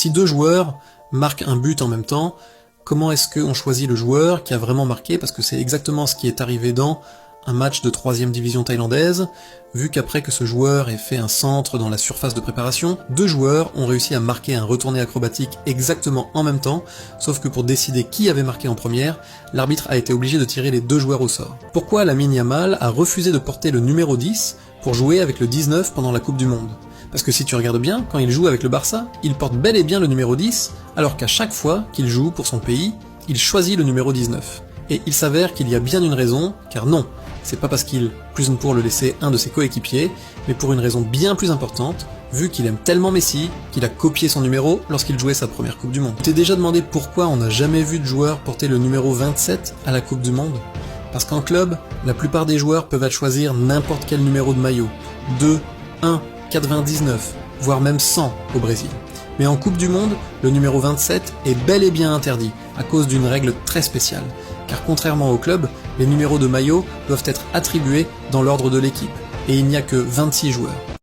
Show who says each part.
Speaker 1: Si deux joueurs marquent un but en même temps, comment est-ce qu'on choisit le joueur qui a vraiment marqué? Parce que c'est exactement ce qui est arrivé dans un match de 3ème division thaïlandaise, vu qu'après que ce joueur ait fait un centre dans la surface de préparation, deux joueurs ont réussi à marquer un retourné acrobatique exactement en même temps, sauf que pour décider qui avait marqué en première, l'arbitre a été obligé de tirer les deux joueurs au sort. Pourquoi Lamine Yamal a refusé de porter le numéro 10 pour jouer avec le 19 pendant la Coupe du Monde? Parce que si tu regardes bien, quand il joue avec le Barça, il porte bel et bien le numéro 10, alors qu'à chaque fois qu'il joue pour son pays, il choisit le numéro 19. Et il s'avère qu'il y a bien une raison, car non, c'est pas parce qu'il cuisine pour le laisser un de ses coéquipiers, mais pour une raison bien plus importante, vu qu'il aime tellement Messi, qu'il a copié son numéro lorsqu'il jouait sa première Coupe du Monde. Tu t'es déjà demandé pourquoi on n'a jamais vu de joueur porter le numéro 27 à la Coupe du Monde? Parce qu'en club, la plupart des joueurs peuvent choisir n'importe quel numéro de maillot, 2, 1, 99, voire même 100 au Brésil. Mais en Coupe du Monde, le numéro 27 est bel et bien interdit, à cause d'une règle très spéciale. Car contrairement au club, les numéros de maillot doivent être attribués dans l'ordre de l'équipe, et il n'y a que 26 joueurs.